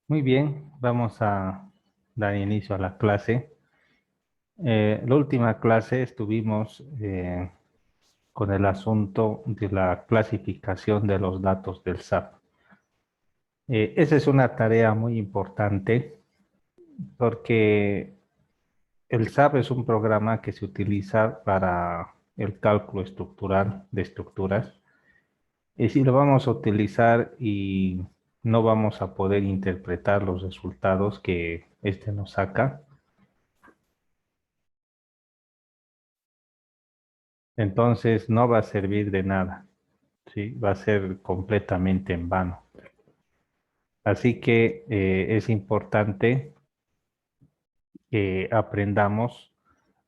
Muy bien, vamos a dar inicio a la clase. La última clase estuvimos con el asunto de la clasificación de los datos del SAP. Esa es una tarea muy importante porque el SAP es un programa que se utiliza para el cálculo estructural de estructuras. Y si lo vamos a utilizar y no vamos a poder interpretar los resultados que este nos saca, entonces no va a servir de nada, ¿sí? Va a ser completamente en vano. Así que es importante que aprendamos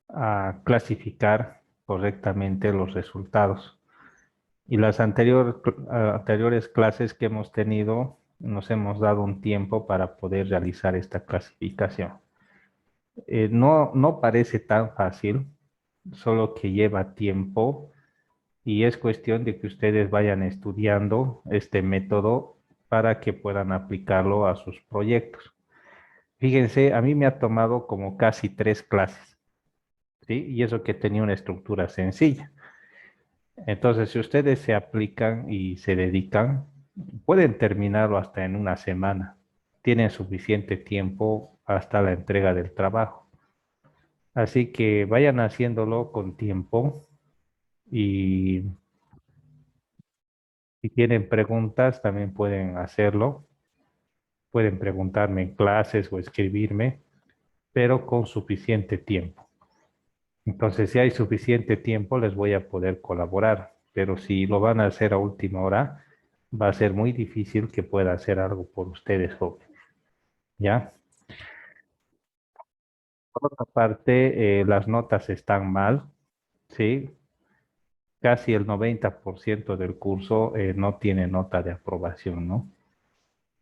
a clasificar correctamente los resultados. Y las anteriores clases que hemos tenido, nos hemos dado un tiempo para poder realizar esta clasificación. No parece tan fácil, solo que lleva tiempo y es cuestión de que ustedes vayan estudiando este método para que puedan aplicarlo a sus proyectos. Fíjense, a mí me ha tomado como casi 3 clases, ¿sí? Y eso que tenía una estructura sencilla. Entonces, si ustedes se aplican y se dedican, pueden terminarlo hasta en una semana. Tienen suficiente tiempo hasta la entrega del trabajo. Así que vayan haciéndolo con tiempo y si tienen preguntas, también pueden hacerlo. Pueden preguntarme en clases o escribirme, pero con suficiente tiempo. Entonces, si hay suficiente tiempo, les voy a poder colaborar, pero si lo van a hacer a última hora, va a ser muy difícil que pueda hacer algo por ustedes, jóvenes. ¿Ya? Por otra parte, las notas están mal, ¿sí? Casi el 90% del curso no tiene nota de aprobación, ¿no?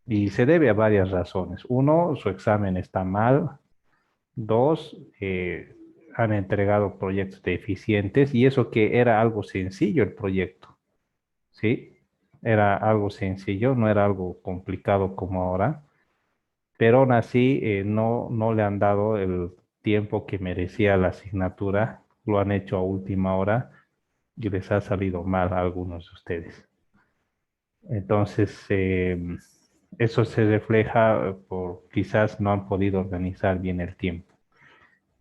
Y se debe a varias razones. Uno, su examen está mal. Dos, han entregado proyectos deficientes y eso que era algo sencillo el proyecto, ¿sí? Era algo sencillo, no era algo complicado como ahora, pero aún así no le han dado el tiempo que merecía la asignatura, lo han hecho a última hora y les ha salido mal a algunos de ustedes. Entonces, eso se refleja por quizás no han podido organizar bien el tiempo.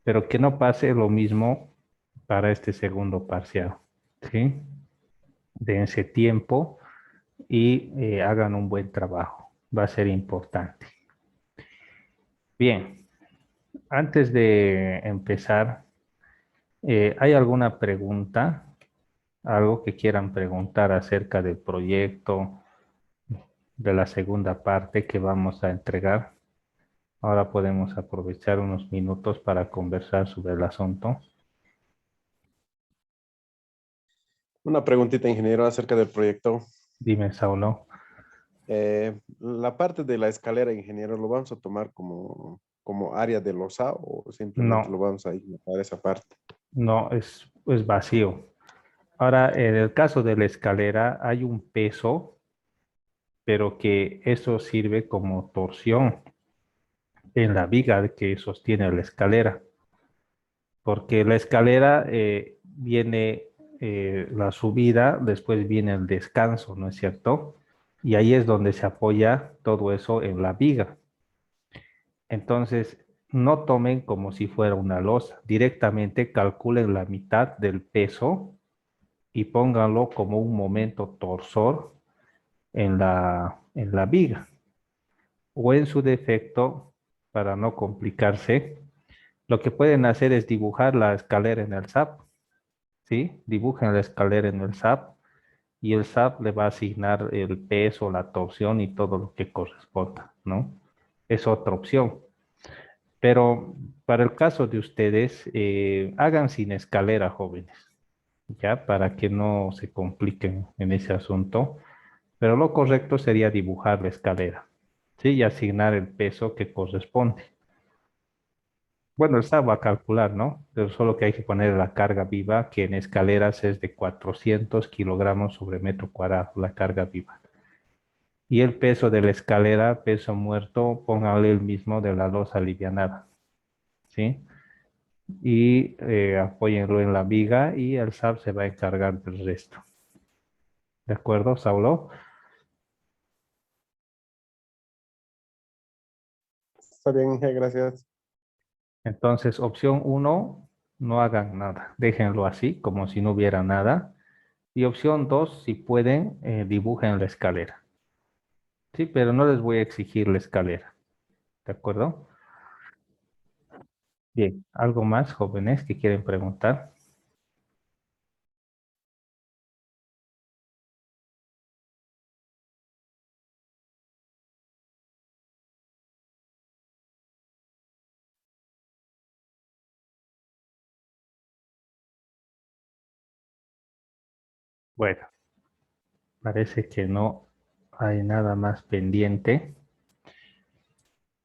Pero que no pase lo mismo para este segundo parcial, ¿sí? Dense tiempo y hagan un buen trabajo. Va a ser importante. Bien, antes de empezar, ¿hay alguna pregunta? ¿Algo que quieran preguntar acerca del proyecto de la segunda parte que vamos a entregar? Ahora podemos aprovechar unos minutos para conversar sobre el asunto. Una preguntita, ingeniero, acerca del proyecto. Dime, Saulo. La parte de la escalera, ingeniero, ¿lo vamos a tomar como área de losa o simplemente lo No, vamos a ignorar esa parte? no, es vacío. Ahora, en el caso de la escalera, hay un peso, pero que eso sirve como torsión en la viga que sostiene la escalera, porque la escalera viene la subida, después viene el descanso, ¿no es cierto? Y ahí es donde se apoya todo eso en la viga. Entonces, no tomen como si fuera una losa, directamente calculen la mitad del peso y pónganlo como un momento torsor en la viga. O en su defecto, para no complicarse, lo que pueden hacer es dibujar la escalera en el SAP, ¿sí? Dibujen la escalera en el SAP y el SAP le va a asignar el peso, la torsión y todo lo que corresponda, ¿no? Es otra opción. Pero para el caso de ustedes, hagan sin escalera, jóvenes, ¿ya? Para que no se compliquen en ese asunto. Pero lo correcto sería dibujar la escalera, ¿sí? Y asignar el peso que corresponde. Bueno, el SAP va a calcular, ¿no? Pero solo que hay que poner la carga viva, que en escaleras es de 400 kilogramos sobre metro cuadrado, la carga viva. Y el peso de la escalera, peso muerto, póngale el mismo de la losa alivianada, ¿sí? Y apóyenlo en la viga y el SAP se va a encargar del resto. ¿De acuerdo, Saulo? Está bien, gracias. Entonces, opción uno, no hagan nada. Déjenlo así, como si no hubiera nada. Y opción 2, si pueden, dibujen la escalera. Sí, pero no les voy a exigir la escalera. ¿De acuerdo? Bien, ¿algo más, jóvenes, que quieren preguntar? Bueno, parece que no hay nada más pendiente.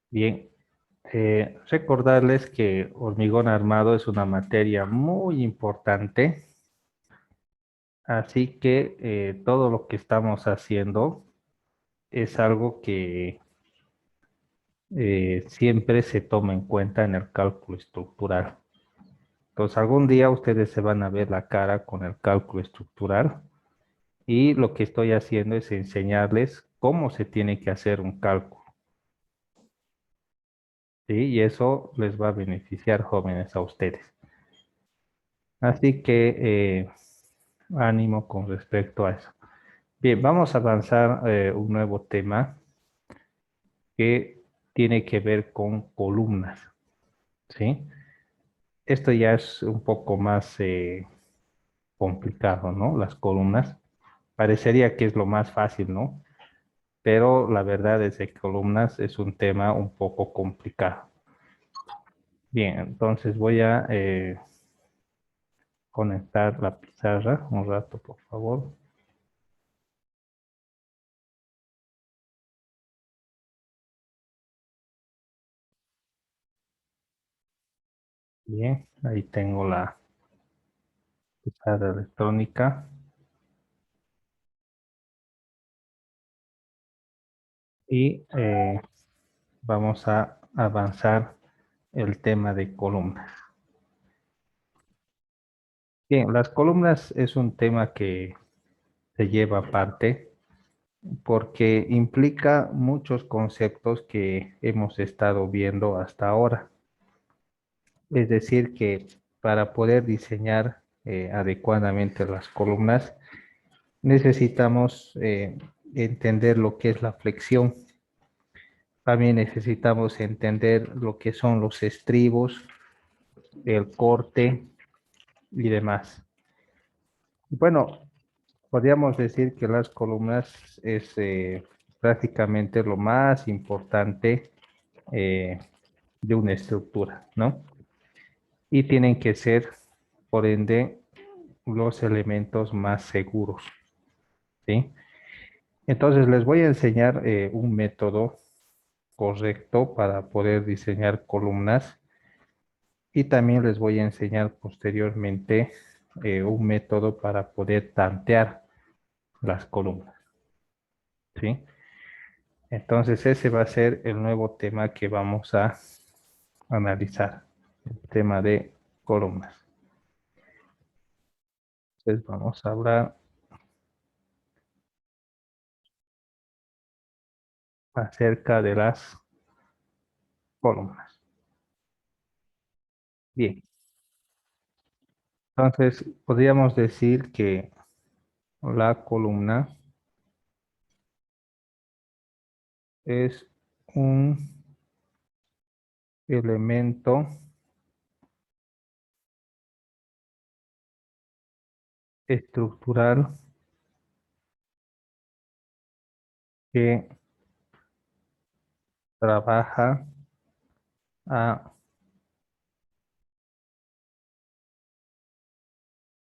Bien, recordarles que hormigón armado es una materia muy importante, así que todo lo que estamos haciendo es algo que siempre se toma en cuenta en el cálculo estructural. Entonces, algún día ustedes se van a ver la cara con el cálculo estructural y lo que estoy haciendo es enseñarles cómo se tiene que hacer un cálculo, ¿sí? Y eso les va a beneficiar, jóvenes, a ustedes. Así que ánimo con respecto a eso. Bien, vamos a avanzar un nuevo tema que tiene que ver con columnas, ¿sí? Esto ya es un poco más complicado, ¿no? Las columnas. Parecería que es lo más fácil, ¿no? Pero la verdad es que columnas es un tema un poco complicado. Bien, entonces voy a conectar la pizarra un rato, por favor. Bien, ahí tengo la pizarra electrónica y vamos a avanzar el tema de columnas. Bien, las columnas es un tema que se lleva aparte porque implica muchos conceptos que hemos estado viendo hasta ahora. Es decir, que para poder diseñar adecuadamente las columnas, necesitamos entender lo que es la flexión. También necesitamos entender lo que son los estribos, el corte y demás. Bueno, podríamos decir que las columnas es prácticamente lo más importante eh, de una estructura, ¿no? Y tienen que ser, por ende, los elementos más seguros, ¿sí? Entonces les voy a enseñar un método correcto para poder diseñar columnas y también les voy a enseñar posteriormente un método para poder tantear las columnas, ¿sí? Entonces ese va a ser el nuevo tema que vamos a analizar, el tema de columnas. Entonces vamos a hablar acerca de las columnas. Bien, entonces podríamos decir que la columna es un elemento estructural que trabaja a,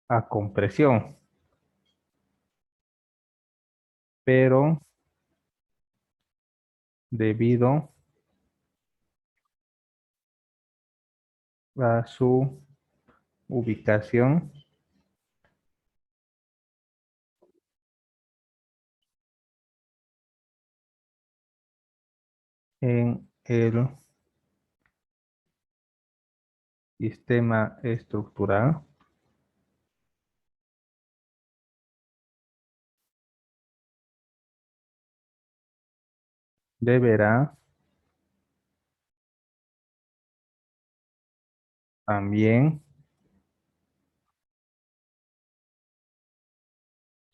a compresión, pero debido a su ubicación en el sistema estructural deberá también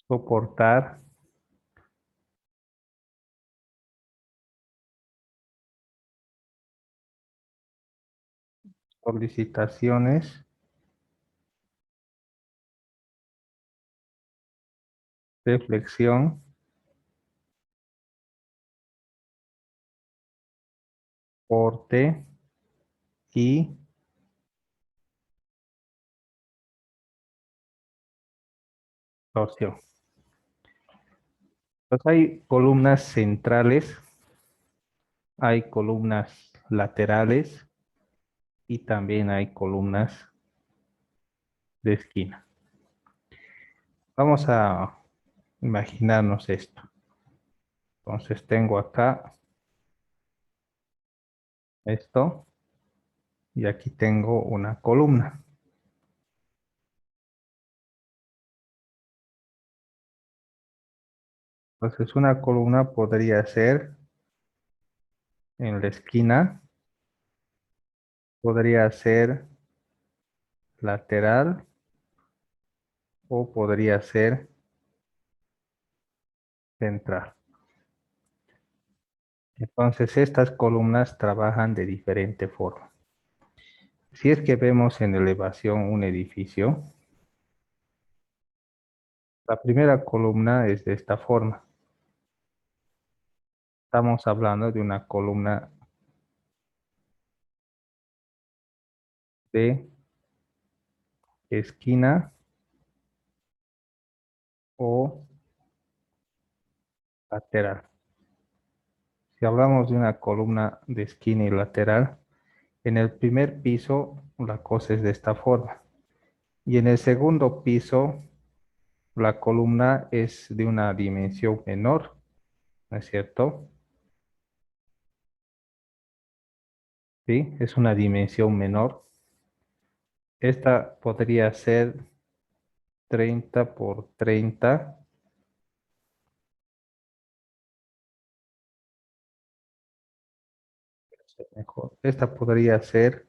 soportar solicitaciones de flexión porte y torsión. Pues hay columnas centrales, hay columnas laterales y también hay columnas de esquina. Vamos a imaginarnos esto. Entonces tengo acá esto y aquí tengo una columna. Entonces una columna podría ser en la esquina, podría ser lateral o podría ser central. Entonces estas columnas trabajan de diferente forma. Si es que vemos en elevación un edificio, la primera columna es de esta forma. Estamos hablando de una columna de esquina o lateral. Si hablamos de una columna de esquina y lateral, en el primer piso la cosa es de esta forma. Y en el segundo piso la columna es de una dimensión menor, ¿no es cierto? Sí, es una dimensión menor. Esta podría ser 30 por 30. Mejor. Esta podría ser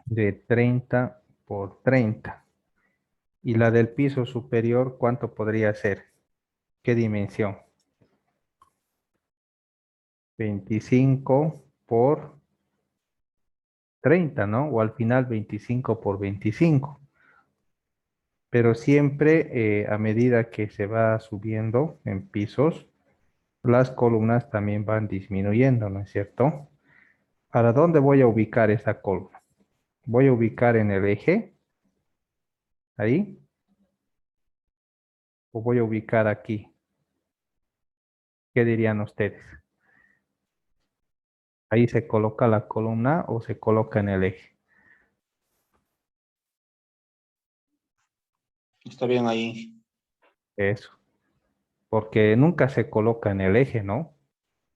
de 30 por 30. Y la del piso superior, ¿cuánto podría ser? ¿Qué dimensión? 25 por 30, ¿no? O al final 25 por 25. Pero siempre a medida que se va subiendo en pisos, las columnas también van disminuyendo, ¿no es cierto? ¿Para dónde voy a ubicar esta columna? Voy a ubicar en el eje, ahí, o voy a ubicar aquí. ¿Qué dirían ustedes? Ahí se coloca la columna o se coloca en el eje. Está bien ahí. Eso, porque nunca se coloca en el eje, ¿no?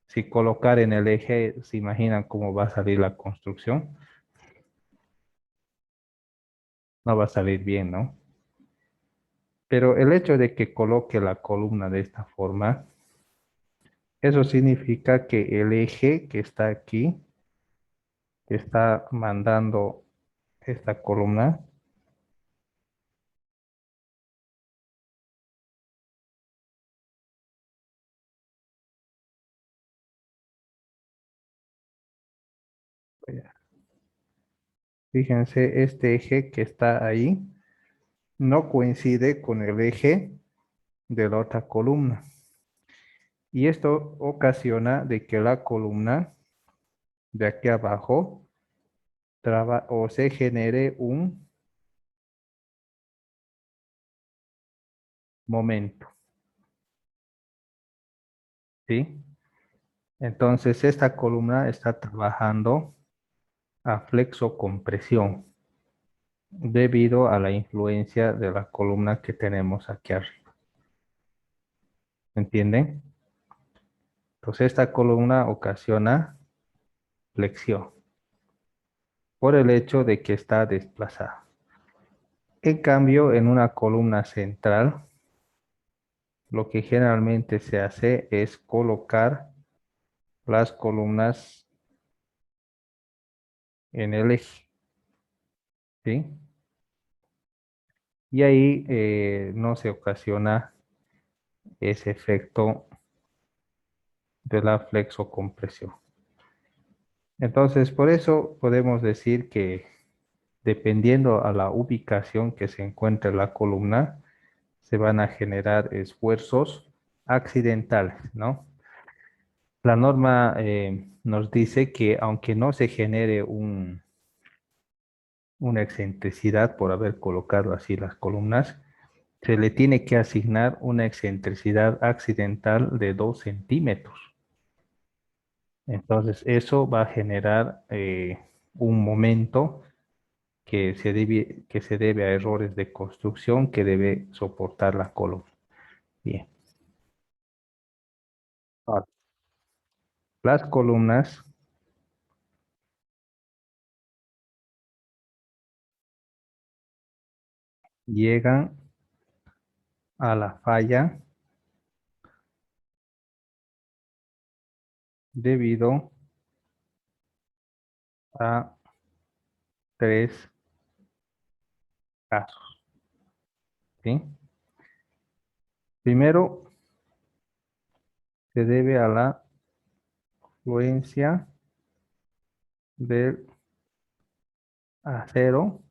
Si colocar en el eje, ¿se imaginan cómo va a salir la construcción? No va a salir bien, ¿no? Pero el hecho de que coloque la columna de esta forma, eso significa que el eje que está aquí, que está mandando esta columna, fíjense, este eje que está ahí no coincide con el eje de la otra columna. Y esto ocasiona de que la columna de aquí abajo o se genere un momento, ¿sí? Entonces esta columna está trabajando a flexocompresión debido a la influencia de la columna que tenemos aquí arriba. ¿Entienden? Entonces esta columna ocasiona flexión por el hecho de que está desplazada. En cambio, en una columna central, lo que generalmente se hace es colocar las columnas en el eje, ¿sí? Y ahí no se ocasiona ese efecto de la flexocompresión. Entonces, por eso podemos decir que dependiendo a la ubicación que se encuentre la columna, se van a generar esfuerzos accidentales, ¿no? La norma nos dice que aunque no se genere una excentricidad por haber colocado así las columnas, se le tiene que asignar una excentricidad accidental de 2 centímetros. Entonces, eso va a generar un momento que se debe a errores de construcción que debe soportar la columna. Bien. Ahora, las columnas llegan a la falla debido a 3 casos, ¿sí? Primero, se debe a la influencia del acero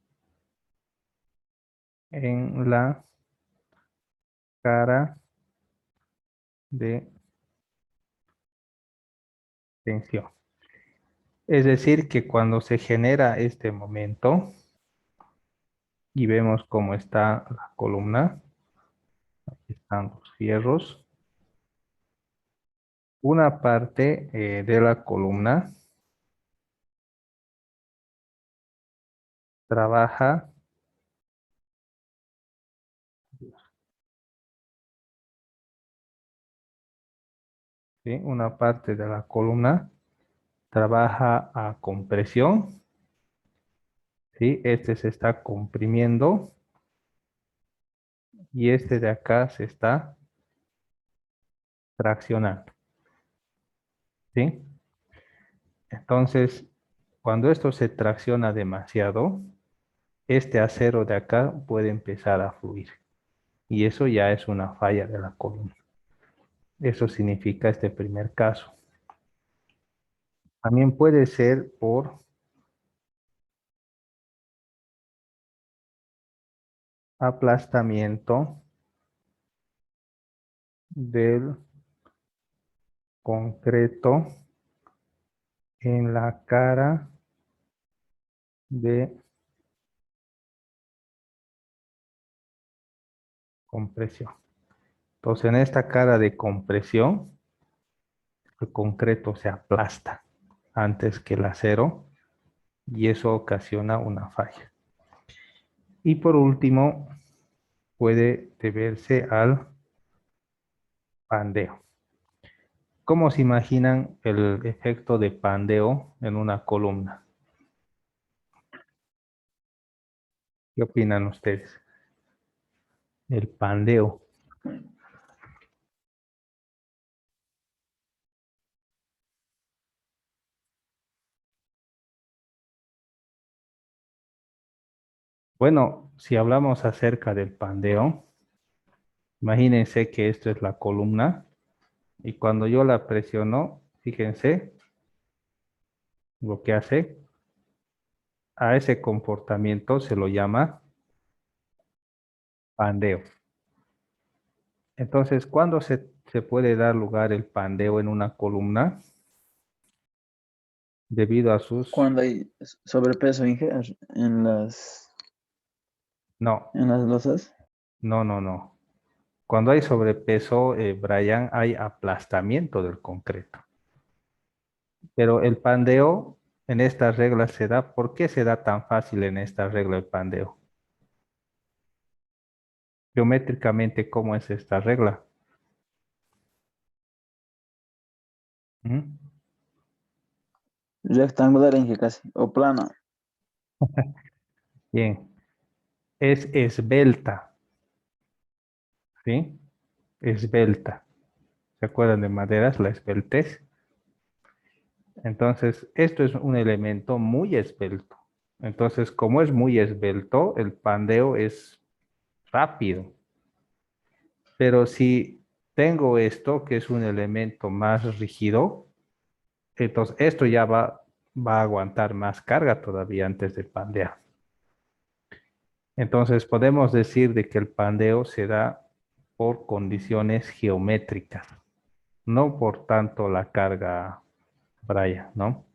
en la cara de tensión. Es decir, que cuando se genera este momento y vemos cómo está la columna, aquí están los fierros, una parte de la columna trabaja, ¿sí? Una parte de la columna trabaja a compresión, ¿sí? Este se está comprimiendo y este de acá se está traccionando, ¿sí? Entonces, cuando esto se tracciona demasiado, este acero de acá puede empezar a fluir y eso ya es una falla de la columna. Eso significa este primer caso. También puede ser por aplastamiento del concreto en la cara de compresión. Entonces, en esta cara de compresión, el concreto se aplasta antes que el acero y eso ocasiona una falla. Y por último, puede deberse al pandeo. ¿Cómo se imaginan el efecto de pandeo en una columna? ¿Qué opinan ustedes? El pandeo. Bueno, si hablamos acerca del pandeo, imagínense que esto es la columna y cuando yo la presiono, fíjense lo que hace. A ese comportamiento se lo llama pandeo. Entonces, ¿cuándo se puede dar lugar el pandeo en una columna? Debido a sus... Cuando hay sobrepeso No, en las losas. no. Cuando hay sobrepeso, Brian, hay aplastamiento del concreto. Pero el pandeo en esta regla se da. ¿Por qué se da tan fácil en esta regla el pandeo? Geométricamente, ¿cómo es esta regla? ¿Mm? Rectangular en que casi, o plano. Bien, es esbelta, ¿sí? Esbelta. ¿Se acuerdan de maderas, la esbeltez? Entonces, esto es un elemento muy esbelto. Entonces, como es muy esbelto, el pandeo es rápido. Pero si tengo esto, que es un elemento más rígido, entonces esto ya va a aguantar más carga todavía antes de pandear. Entonces, podemos decir de que el pandeo se da por condiciones geométricas, no por tanto la carga Braya, ¿no?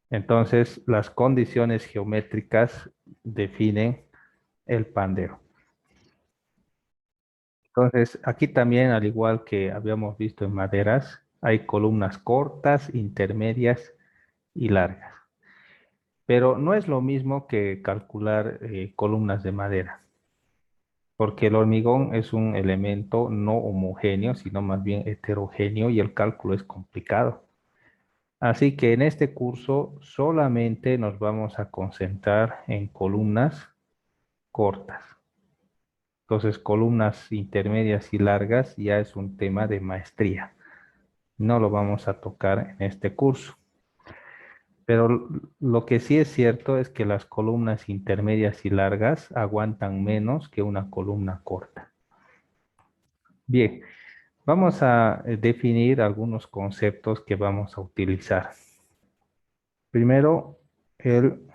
Entonces, las condiciones geométricas definen el pandeo. Entonces, aquí también, al igual que habíamos visto en maderas, hay columnas cortas, intermedias y largas. Pero no es lo mismo que calcular columnas de madera, porque el hormigón es un elemento no homogéneo, sino más bien heterogéneo y el cálculo es complicado. Así que en este curso solamente nos vamos a concentrar en columnas cortas. Entonces, columnas intermedias y largas ya es un tema de maestría. No lo vamos a tocar en este curso. Pero lo que sí es cierto es que las columnas intermedias y largas aguantan menos que una columna corta. Bien, vamos a definir algunos conceptos que vamos a utilizar. Primero, el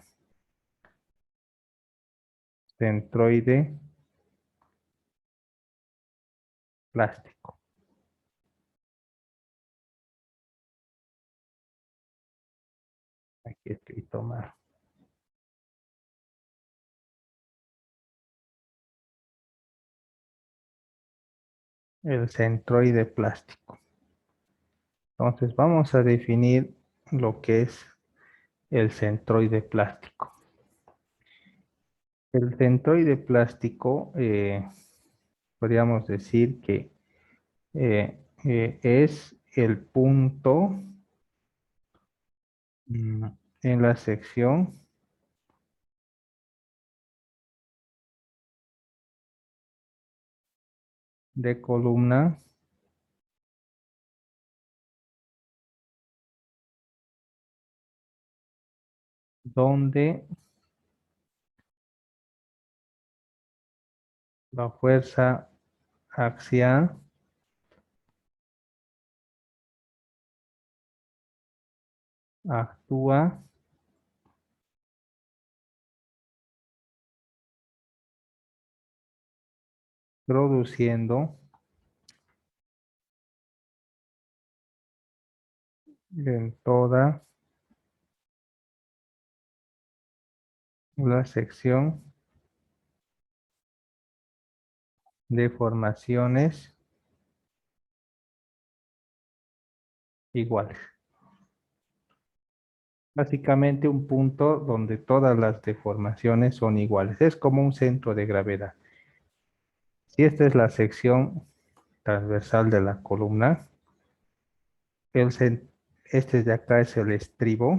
centroide plástico. Aquí escrito mal. El centroide plástico. Entonces vamos a definir lo que es el centroide plástico. El centroide plástico, podríamos decir que es el punto en la sección de columna donde la fuerza axial actúa produciendo en toda la sección deformaciones iguales. Básicamente un punto donde todas las deformaciones son iguales. Es como un centro de gravedad. Si esta es la sección transversal de la columna, este de acá es el estribo.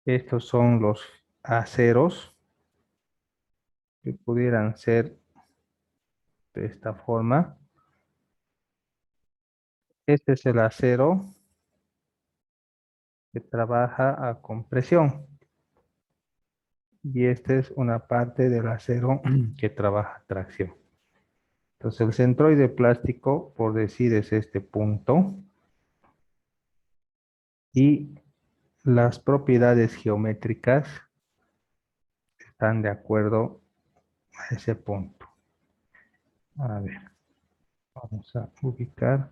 Estos son los aceros que pudieran ser de esta forma. Este es el acero que trabaja a compresión. Y esta es una parte del acero que trabaja a tracción. Entonces el centroide plástico, por decir, es este punto. Y las propiedades geométricas están de acuerdo a ese punto. A ver, vamos a ubicar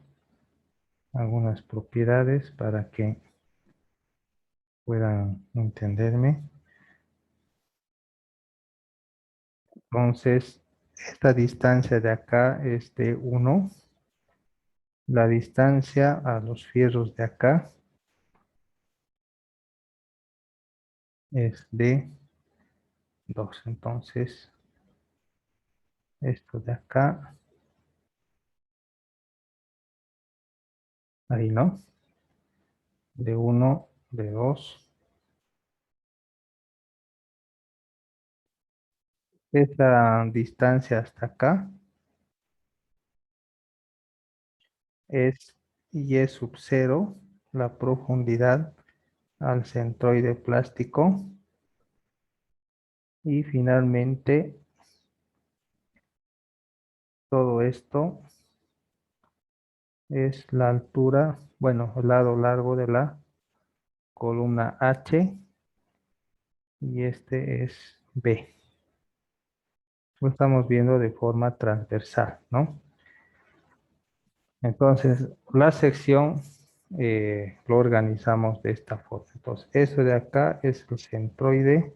algunas propiedades para que puedan entenderme. Entonces, esta distancia de acá es de 1. La distancia a los fierros de acá es de 2. Entonces, esto de acá Ahí, ¿no? De 1, de 2. Esta distancia hasta acá es y sub 0, la profundidad al centroide plástico. Y finalmente, todo esto es la altura, bueno, el lado largo de la columna H y este es B. Lo estamos viendo de forma transversal, ¿no? Entonces, la sección lo organizamos de esta forma. Entonces, eso de acá es el centroide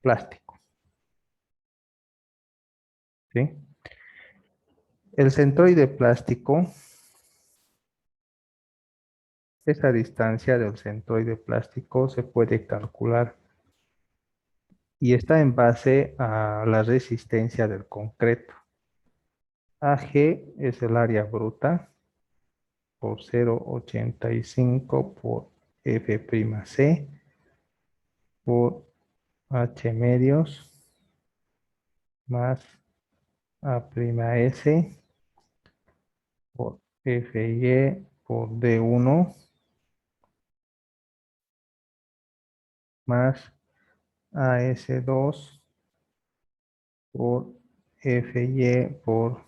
plástico, ¿sí? El centroide plástico, esa distancia del centroide plástico se puede calcular y está en base a la resistencia del concreto. AG es el área bruta por 0,85 por F'C por H medios más A'S por Fy por D1 más AS2 por Fy por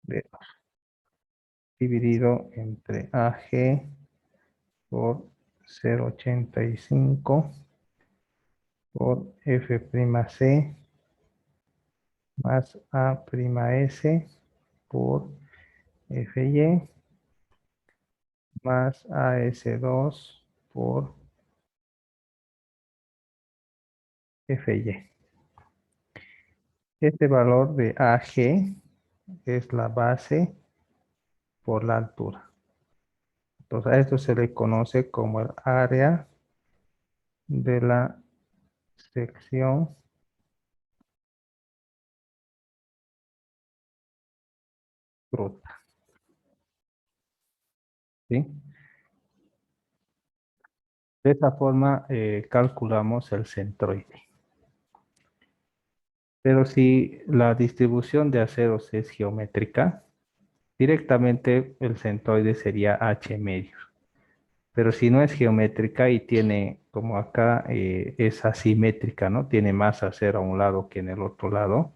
D2 dividido entre AG por 0,85 por F'C más A'S por Fy más AS2 por Fy. Este valor de AG es la base por la altura. Entonces a esto se le conoce como el área de la sección bruta, ¿sí? De esta forma calculamos el centroide. Pero si la distribución de aceros es geométrica, directamente el centroide sería H medios. Pero si no es geométrica y tiene, como acá, es asimétrica, ¿no? Tiene más acero a un lado que en el otro lado.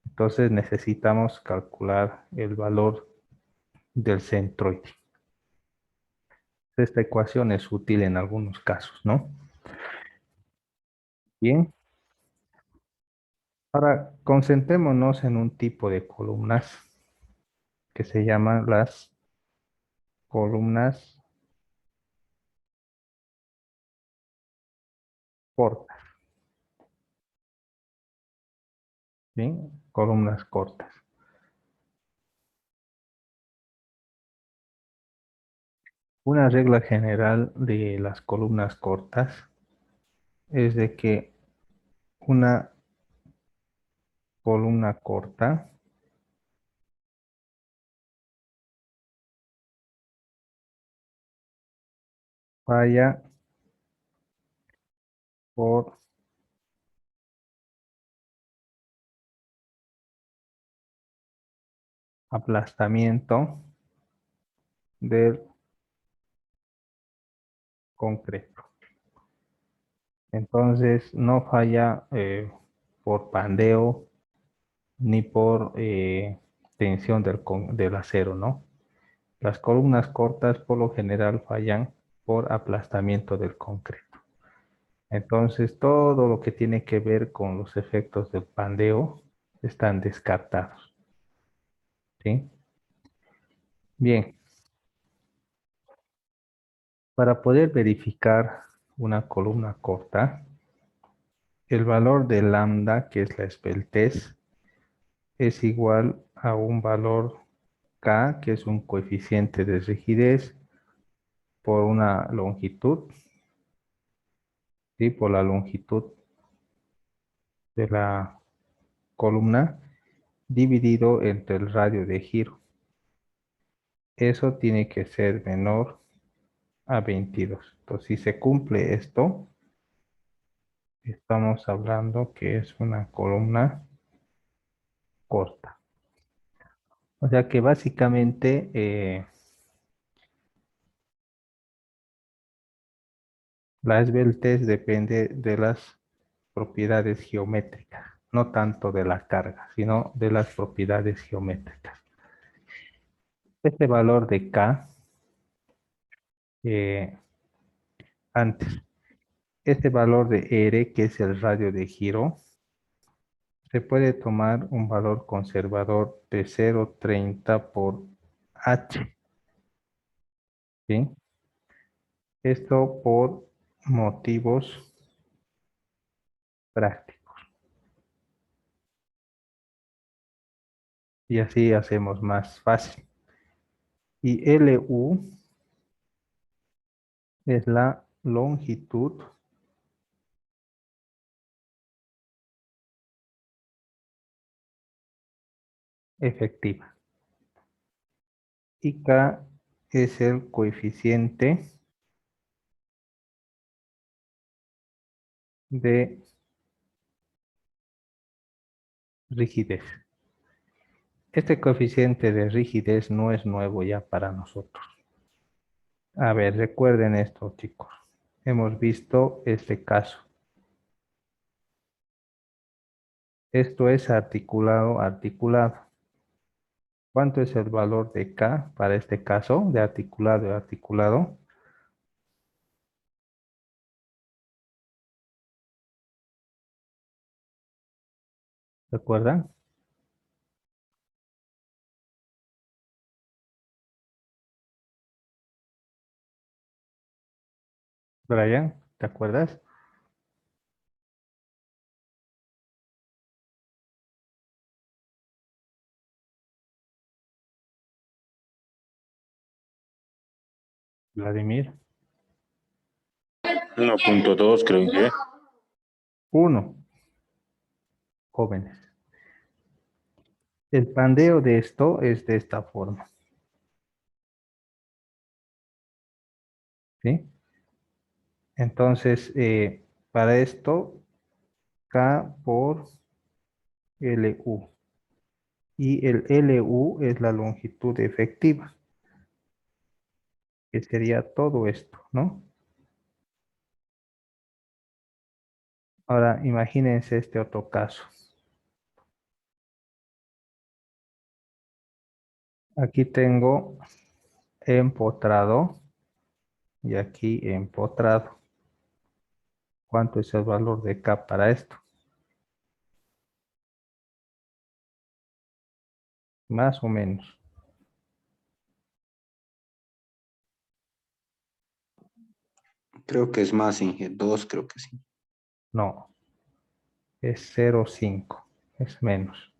Entonces necesitamos calcular el valor del centroide. Esta ecuación es útil en algunos casos, ¿no? Bien. Ahora concentrémonos en un tipo de columnas que se llaman las columnas cortas, ¿sí? Columnas cortas. Una regla general de las columnas cortas es de que una columna corta falla por aplastamiento del concreto. Entonces no falla por pandeo ni por tensión del acero, ¿no? Las columnas cortas por lo general fallan por aplastamiento del concreto. Entonces todo lo que tiene que ver con los efectos del pandeo están descartados, ¿sí? Bien, para poder verificar una columna corta, el valor de lambda, que es la esbeltez, es igual a un valor K, que es un coeficiente de rigidez, por una longitud, ¿sí? Por la longitud de la columna, dividido entre el radio de giro. eso tiene que ser menor a 22. Entonces, si se cumple esto, estamos hablando que es una columna corta. O sea que básicamente la esbeltez depende de las propiedades geométricas, no tanto de la carga, sino de las propiedades geométricas. Este valor de K, eh, antes, este valor de R, que es el radio de giro, se puede tomar un valor conservador de 0,30 por H, ¿sí? Esto por motivos prácticos. Y así hacemos más fácil. Y LU es la longitud efectiva. Y K es el coeficiente de rigidez. Este coeficiente de rigidez no es nuevo ya para nosotros. A ver, recuerden esto, chicos. Hemos visto este caso. Esto es articulado, articulado. ¿Cuánto es el valor de K para este caso de articulado y articulado? ¿Recuerdan? Brian, ¿te acuerdas? Vladimir. 1.2 creo que. 1, jóvenes. El pandeo de esto es de esta forma, ¿sí? Entonces, para esto, K por LU. Y el LU es la longitud efectiva, que sería todo esto, ¿no? Ahora, imagínense este otro caso. Aquí tengo empotrado y aquí empotrado. ¿Cuánto es el valor de K para esto? Más o menos. Creo que es más, Inge. 2, creo que sí. No, es 0,5, es menos,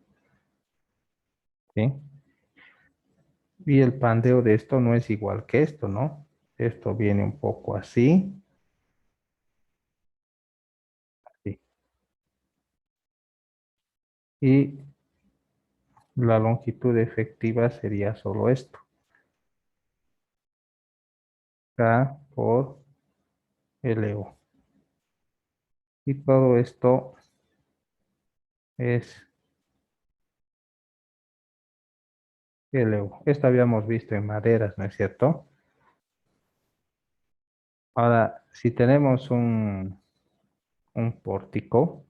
¿sí? Y el pandeo de esto no es igual que esto, ¿no? Esto viene un poco así, así. Y la longitud efectiva sería solo esto. K por LU. Y todo esto es LU. Esto habíamos visto en maderas, ¿no es cierto? Ahora, si tenemos un pórtico,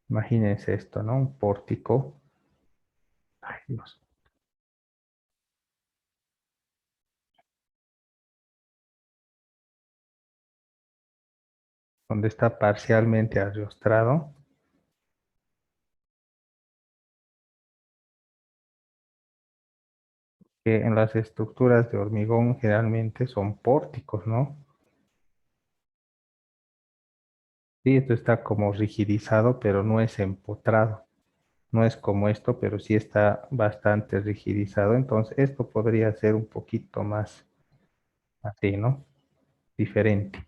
imagínense esto, ¿no? Un pórtico. Ay, Dios. Donde está parcialmente arrostrado. Que en las estructuras de hormigón generalmente son pórticos, ¿no? Sí, esto está como rigidizado, pero no es empotrado. No es como esto, pero sí está bastante rigidizado. Entonces, esto podría ser un poquito más así, ¿no? Diferente.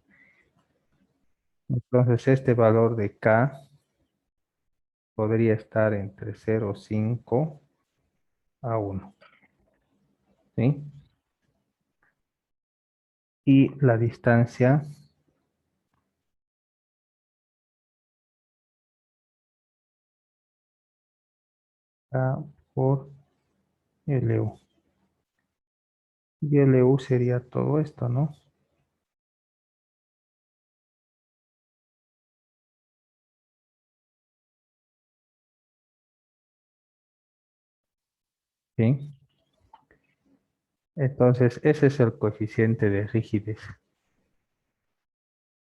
Entonces, este valor de K podría estar entre 0,5 a 1. ¿sí? Y la distancia A por LU. Y LU sería todo esto, ¿no? ¿Sí? Entonces, ese es el coeficiente de rigidez.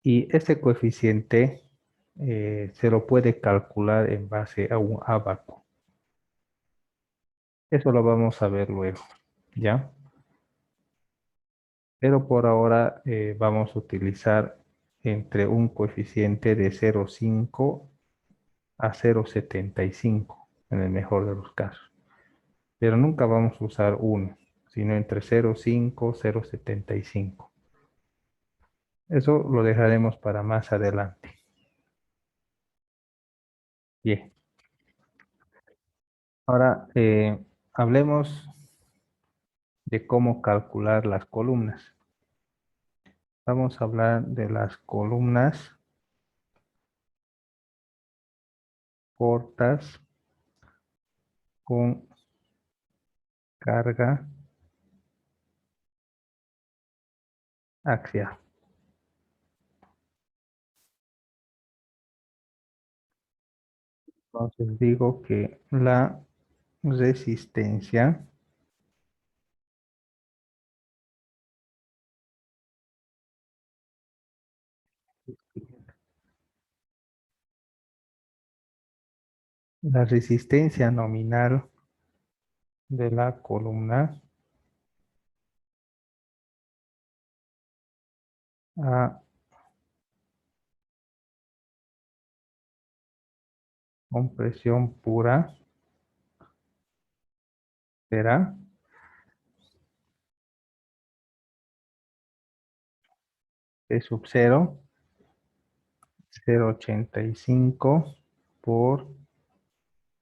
Y este coeficiente se lo puede calcular en base a un ábaco. Eso lo vamos a ver luego, ¿ya? Pero por ahora vamos a utilizar entre un coeficiente de 0,5 a 0,75 en el mejor de los casos. Pero nunca vamos a usar 1, sino entre 0,5 y 0,75. Eso lo dejaremos para más adelante. Bien. Ahora hablemos de cómo calcular las columnas. Vamos a hablar de las columnas cortas con carga axial. Entonces digo que la resistencia nominal de la columna a compresión pura será P sub 0, 0,85 por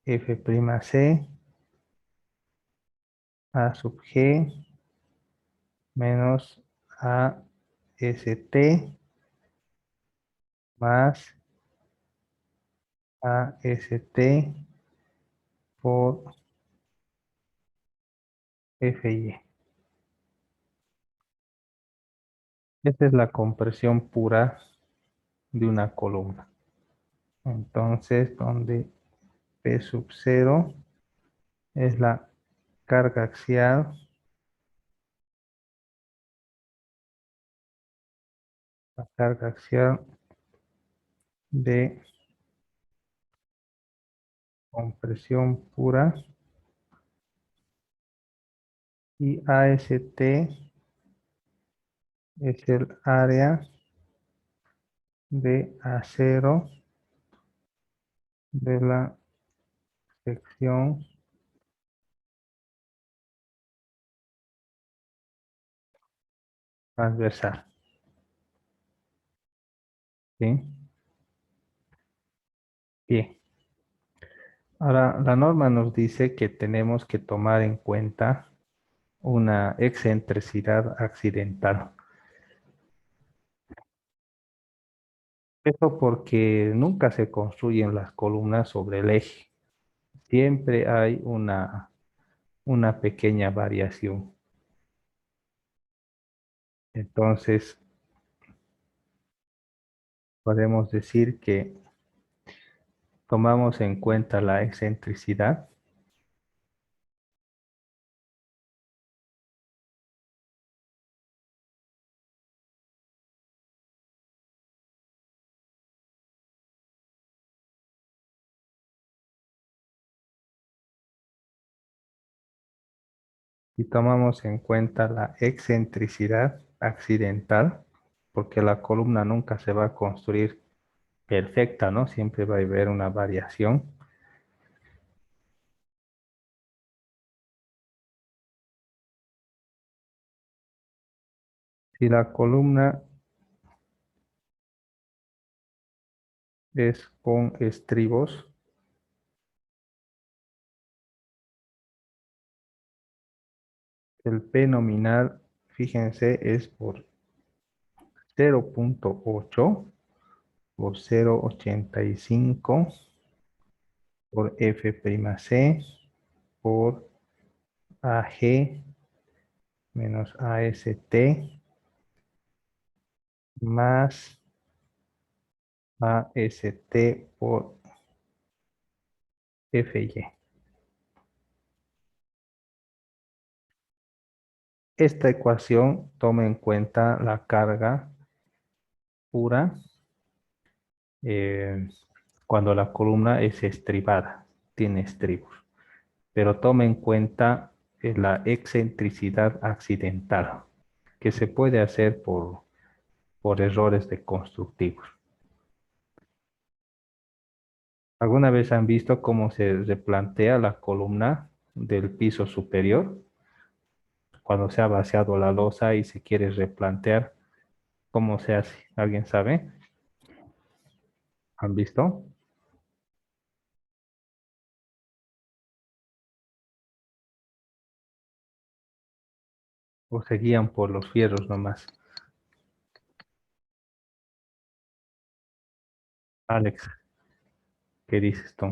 F'C A sub G menos AST más AST por FY. Esta es la compresión pura de una columna. Entonces, donde P sub 0 es la carga axial, de compresión pura, y AST es el área de acero de la sección transversal. ¿Sí? Bien. Ahora, la norma nos dice que tenemos que tomar en cuenta una excentricidad accidental. Eso porque nunca se construyen las columnas sobre el eje. Siempre hay una pequeña variación. Entonces, podemos decir que tomamos en cuenta la excentricidad y tomamos en cuenta la excentricidad accidental, porque la columna nunca se va a construir perfecta, ¿no? Siempre va a haber una variación. Si la columna es con estribos, El P nominal, fíjense, es por 0,8 por 0,85 por F'C por AG menos AST más AST por FY. Esta ecuación toma en cuenta la carga pura cuando la columna es estribada, tiene estribos. Pero toma en cuenta la excentricidad accidental, que se puede hacer por errores de constructivos. ¿Alguna vez han visto cómo se replantea la columna del piso superior? Cuando se ha vaciado la losa y se quiere replantear, ¿cómo se hace? ¿Alguien sabe? ¿Han visto? ¿O se guían por los fierros nomás? Alex, ¿qué dices tú?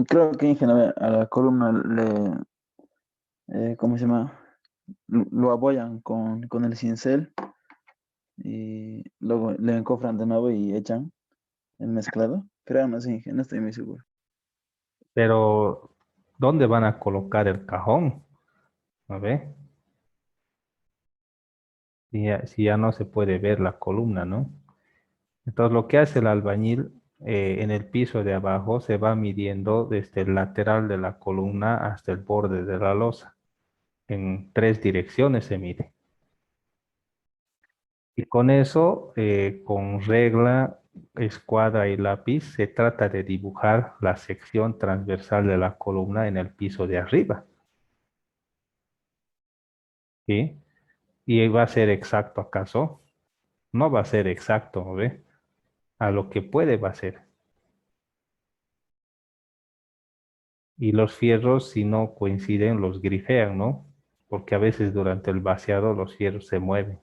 Creo que Inge, a la columna ¿cómo se llama? Lo apoyan con el cincel y luego le encofran de nuevo y echan el mezclado. Creo, no sé, Inge, no estoy muy seguro. Pero, ¿dónde van a colocar el cajón? A ver, si ya no se puede ver la columna, ¿no? Entonces, lo que hace el albañil en el piso de abajo se va midiendo desde el lateral de la columna hasta el borde de la losa. En 3 direcciones se mide. Y con eso, con regla, escuadra y lápiz, se trata de dibujar la sección transversal de la columna en el piso de arriba. ¿Sí? ¿Y va a ser exacto acaso? No va a ser exacto, ¿ve? A lo que puede va a ser. Y los fierros, si no coinciden, los grifean, ¿no? Porque a veces durante el vaciado los fierros se mueven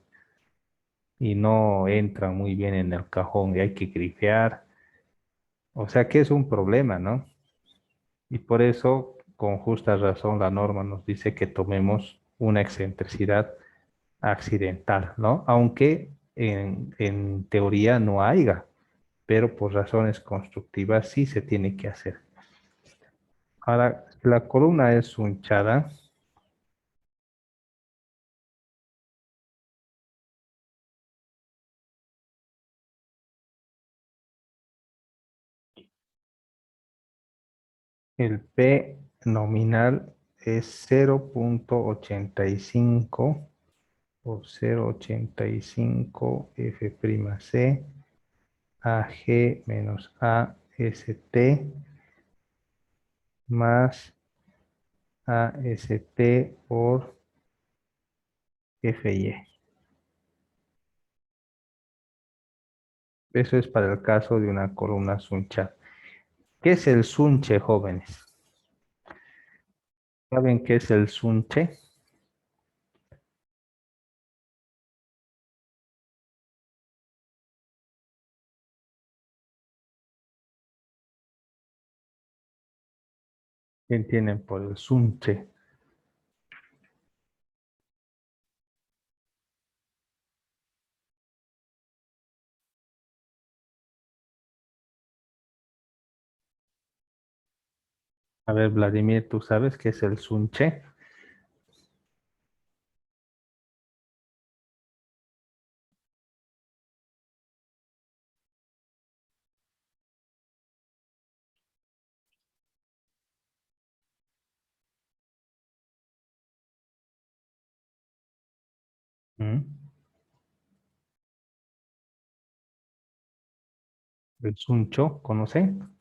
y no entran muy bien en el cajón y hay que grifear. O sea que es un problema, ¿no? Y por eso, con justa razón, la norma nos dice que tomemos una excentricidad accidental, ¿no? Aunque en teoría no haya, pero por razones constructivas sí se tiene que hacer. Ahora, la columna es hunchada. El P nominal es 0,85 por 0,85 F'C AG menos AST más AST por FY. Eso es para el caso de una columna sunchada. ¿Qué es el sunche, jóvenes? ¿Saben qué es el sunche? ¿Qué entienden por el sunche? A ver, Vladimir, ¿tú sabes qué es el sunche? ¿Mm? El suncho, ¿conocen?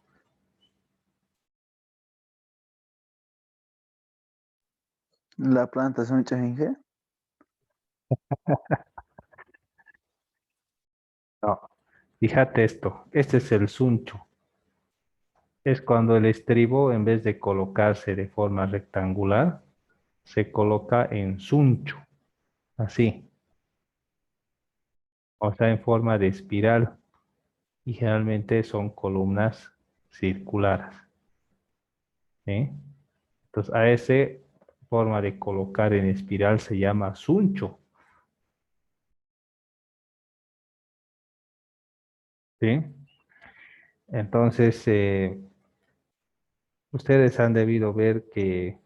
La planta es un Inge. No, fíjate esto. Este es el suncho. Es cuando el estribo, en vez de colocarse de forma rectangular, se coloca en suncho, así, o sea, en forma de espiral, y generalmente son columnas circulares, ¿sí? Entonces, a esa forma de colocar en espiral se llama suncho, ¿sí? Entonces, ustedes han debido ver que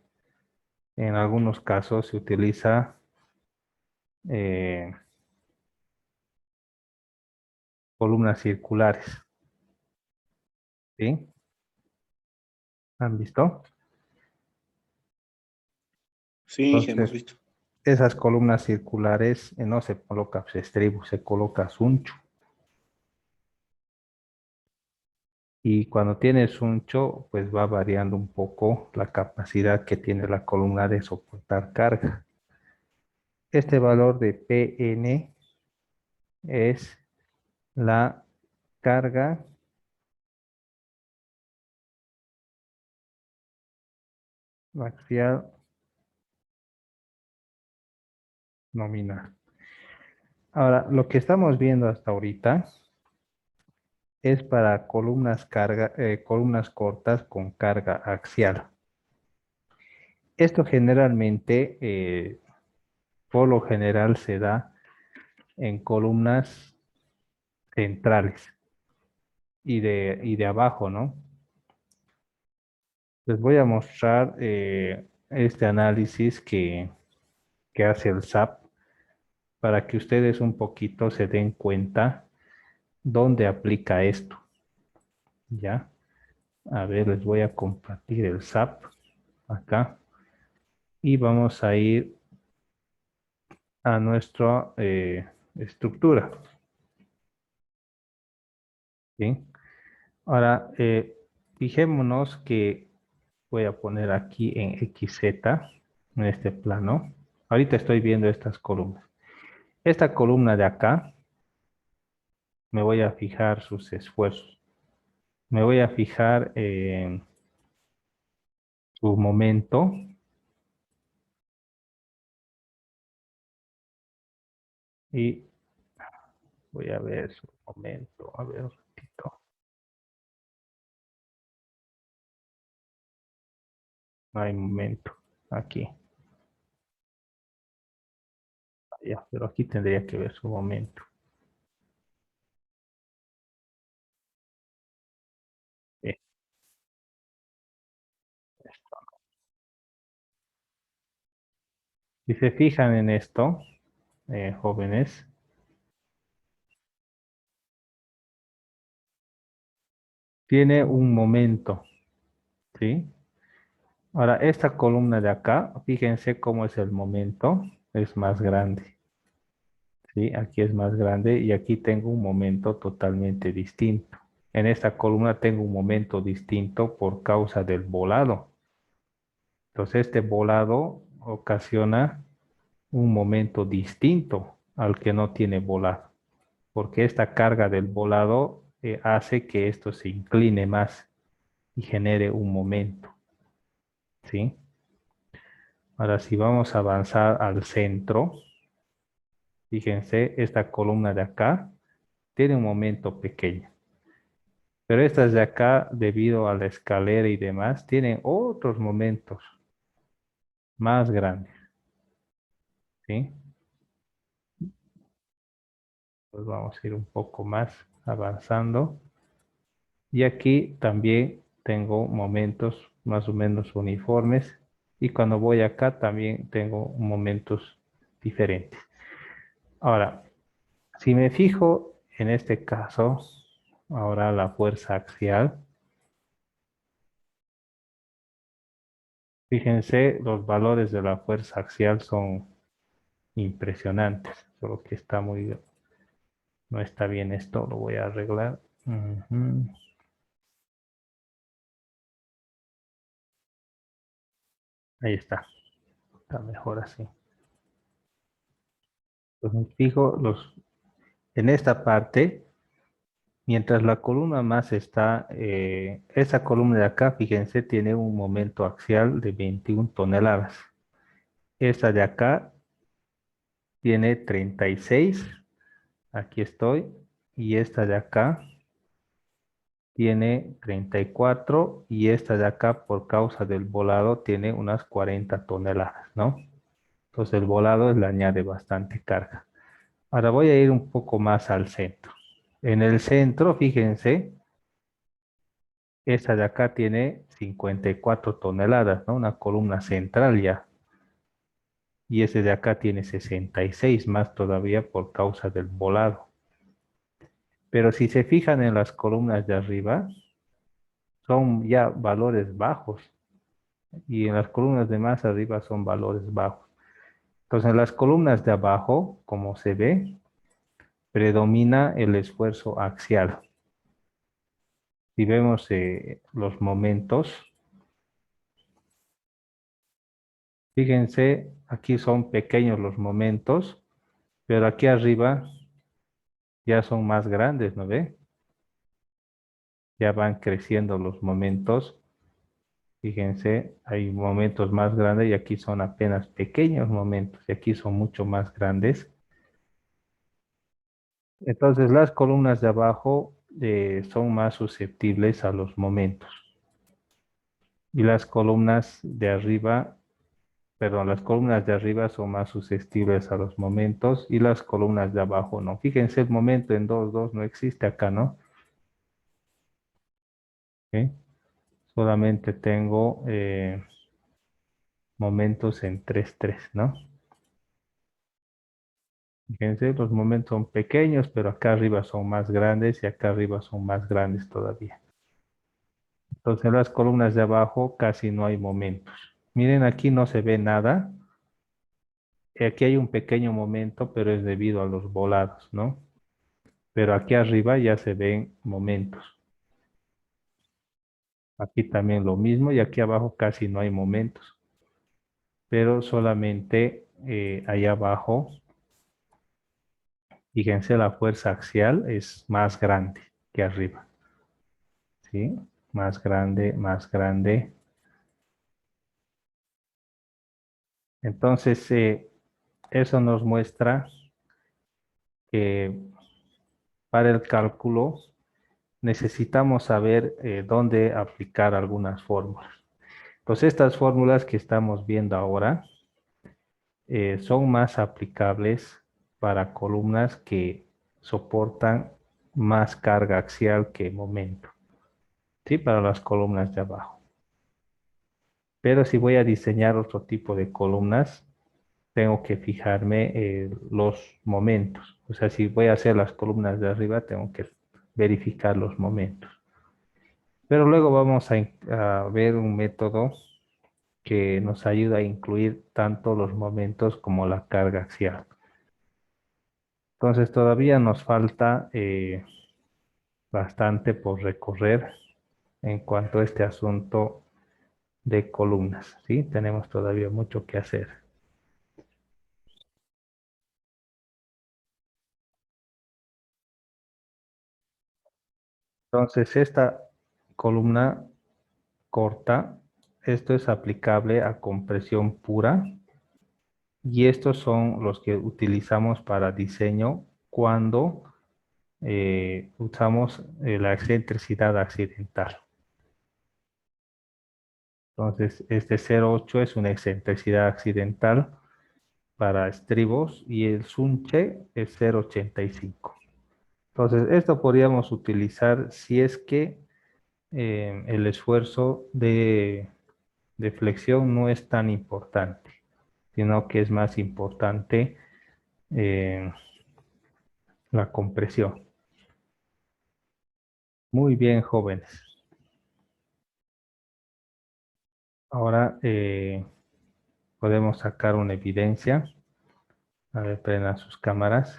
en algunos casos se utiliza eh, columnas circulares, ¿sí? ¿Han visto? Sí, hemos Entonces, visto. esas columnas circulares no se coloca estribo, se coloca suncho. Y cuando tienes suncho, pues va variando un poco la capacidad que tiene la columna de soportar carga. Este valor de Pn es la carga axial nominal. Ahora, lo que estamos viendo hasta ahorita es para columnas cortas con carga axial. Esto generalmente, por lo general, se da en columnas centrales y de abajo, ¿no? Les voy a mostrar este análisis que hace el SAP para que ustedes un poquito se den cuenta dónde aplica esto, ¿ya? A ver, les voy a compartir el SAP acá y vamos a ir a nuestra estructura, ¿sí? Ahora, fijémonos que voy a poner aquí en XZ, en este plano. Ahorita estoy viendo estas columnas. Esta columna de acá, me voy a fijar sus esfuerzos. Me voy a fijar en su momento. Y voy a ver su momento. A ver un ratito. No hay momento. Aquí. Ya, pero aquí tendría que ver su momento. Sí, esto. Si se fijan en esto, jóvenes, tiene un momento, ¿sí? Ahora, esta columna de acá, fíjense cómo es el momento, es más grande, ¿sí? Aquí es más grande y aquí tengo un momento totalmente distinto. En esta columna tengo un momento distinto por causa del volado. Entonces, este volado ocasiona un momento distinto al que no tiene volado, porque esta carga del volado hace que esto se incline más y genere un momento, ¿sí? Ahora, si vamos a avanzar al centro, fíjense, esta columna de acá tiene un momento pequeño. Pero estas de acá, debido a la escalera y demás, tienen otros momentos más grandes, ¿sí? Pues vamos a ir un poco más avanzando. Y aquí también tengo momentos más o menos uniformes. Y cuando voy acá también tengo momentos diferentes. Ahora, si me fijo en este caso, ahora la fuerza axial, fíjense, los valores de la fuerza axial son impresionantes, solo que está muy, no está bien esto, lo voy a arreglar. Ujú. Ahí está mejor así. Entonces me fijo en esta parte, mientras la columna más está, esa columna de acá, fíjense, tiene un momento axial de 21 toneladas. Esta de acá tiene 36. Aquí estoy. Y esta de acá tiene 34 y esta de acá por causa del volado tiene unas 40 toneladas, ¿no? Entonces el volado le añade bastante carga. Ahora voy a ir un poco más al centro. En el centro, fíjense, esta de acá tiene 54 toneladas, ¿no? Una columna central ya. Y ese de acá tiene 66 más todavía por causa del volado. Pero si se fijan en las columnas de arriba, son ya valores bajos. Y en las columnas de más arriba son valores bajos. Entonces, en las columnas de abajo, como se ve, predomina el esfuerzo axial. Si vemos los momentos, fíjense, aquí son pequeños los momentos, pero aquí arriba ya son más grandes, ¿no ve? Ya van creciendo los momentos. Fíjense, hay momentos más grandes y aquí son apenas pequeños momentos y aquí son mucho más grandes. Entonces las columnas de abajo son más susceptibles a los momentos y las columnas de arriba, perdón, las columnas de arriba son más susceptibles a los momentos y las columnas de abajo no. Fíjense, el momento en 2, 2 no existe acá, ¿no? ¿Ok? Solamente tengo momentos en 3, 3, ¿no? Fíjense, los momentos son pequeños, pero acá arriba son más grandes y acá arriba son más grandes todavía. Entonces en las columnas de abajo casi no hay momentos. Miren, aquí no se ve nada. Aquí hay un pequeño momento, pero es debido a los volados, ¿no? Pero aquí arriba ya se ven momentos. Aquí también lo mismo y aquí abajo casi no hay momentos. Pero solamente ahí abajo, fíjense, la fuerza axial es más grande que arriba. ¿Sí? Más grande, más grande. Entonces, eso nos muestra que para el cálculo necesitamos saber dónde aplicar algunas fórmulas. Entonces, estas fórmulas que estamos viendo ahora son más aplicables para columnas que soportan más carga axial que momento, ¿sí? Para las columnas de abajo. Pero si voy a diseñar otro tipo de columnas, tengo que fijarme los momentos. O sea, si voy a hacer las columnas de arriba, tengo que verificar los momentos. Pero luego vamos a ver un método que nos ayuda a incluir tanto los momentos como la carga axial. Entonces todavía nos falta bastante por recorrer en cuanto a este asunto de columnas, ¿sí? Tenemos todavía mucho que hacer. Entonces esta columna corta, esto es aplicable a compresión pura y estos son los que utilizamos para diseño cuando usamos la excentricidad accidental. Entonces, este 0,8 es una excentricidad accidental para estribos y el sunche es 0,85. Entonces, esto podríamos utilizar si es que el esfuerzo de flexión no es tan importante, sino que es más importante eh, la compresión. Muy bien, jóvenes. Ahora podemos sacar una evidencia. A ver, prendan sus cámaras.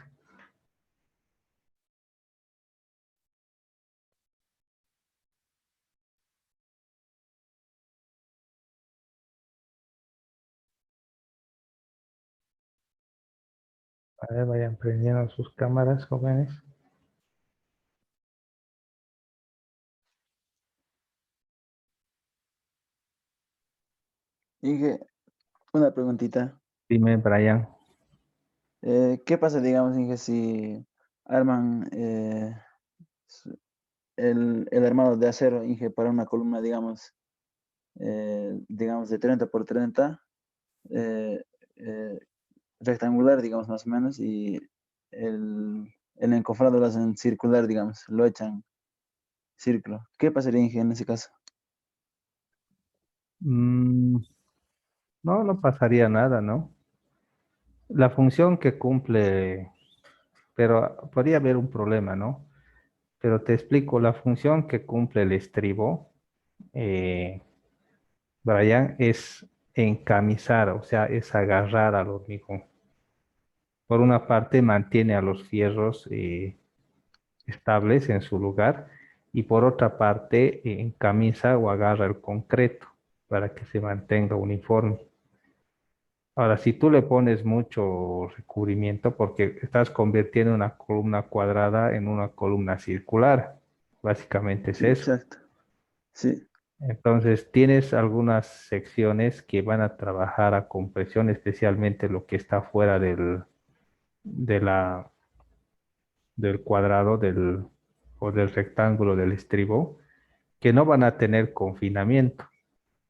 A ver, vayan prendiendo sus cámaras, jóvenes. Y una preguntita. Dime, Brian. ¿Qué pasa, digamos, Inge, si arman el armado de acero, Inge, para una columna, digamos de 30 por 30, eh, eh, rectangular, digamos, más o menos, y el encofrado lo hacen circular, digamos, lo echan círculo? ¿Qué pasaría, Inge, en ese caso? Mm, no, no pasaría nada, ¿no? La función que cumple, pero podría haber un problema, ¿no? Pero te explico, la función que cumple el estribo, eh, Brian, es encamisar, o sea, es agarrar al hormigón. Por una parte, mantiene a los fierros estables en su lugar y por otra parte, encamisa o agarra el concreto para que se mantenga uniforme. Ahora, si tú le pones mucho recubrimiento, porque estás convirtiendo una columna cuadrada en una columna circular, básicamente es Sí, eso. exacto. Sí, Entonces, tienes algunas secciones que van a trabajar a compresión, especialmente lo que está fuera de la, del cuadrado o del rectángulo del estribo, que no van a tener confinamiento.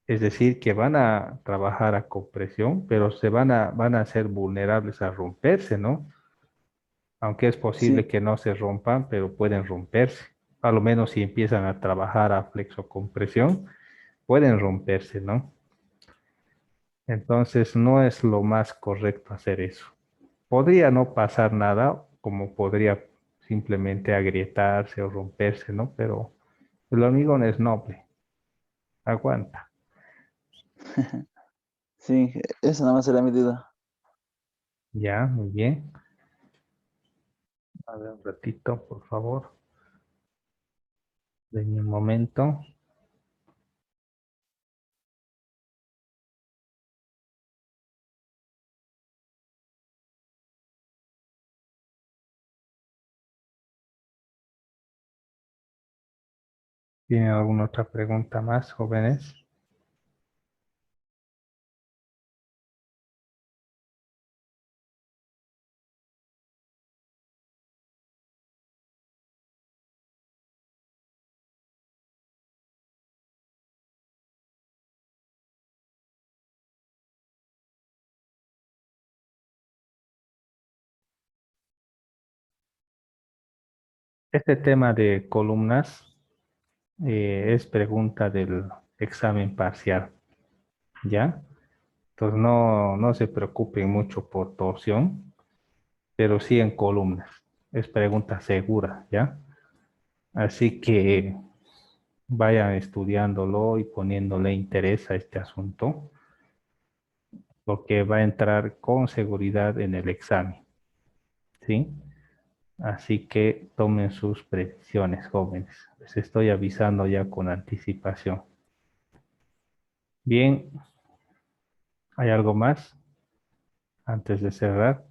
Es decir, que van a trabajar a compresión, pero van a ser vulnerables a romperse, ¿no? Aunque es posible sí, que no se rompan, pero pueden romperse. A lo menos si empiezan a trabajar a flexocompresión, pueden romperse, ¿no? Entonces no es lo más correcto hacer eso. Podría no pasar nada, como podría simplemente agrietarse o romperse, ¿no? Pero el hormigón es noble, aguanta. sí, Inge, esa nada más era mi duda. Ya, muy bien. A ver un ratito, por favor. Denme un momento. ¿Tienen alguna otra pregunta más, jóvenes? Este tema de columnas es pregunta del examen parcial, ¿ya? Entonces no se preocupen mucho por torsión, pero sí en columnas. Es pregunta segura, ¿ya? Así que vayan estudiándolo y poniéndole interés a este asunto, porque va a entrar con seguridad en el examen, ¿sí? Así que tomen sus previsiones, jóvenes. Les estoy avisando ya con anticipación. Bien, ¿hay algo más antes de cerrar?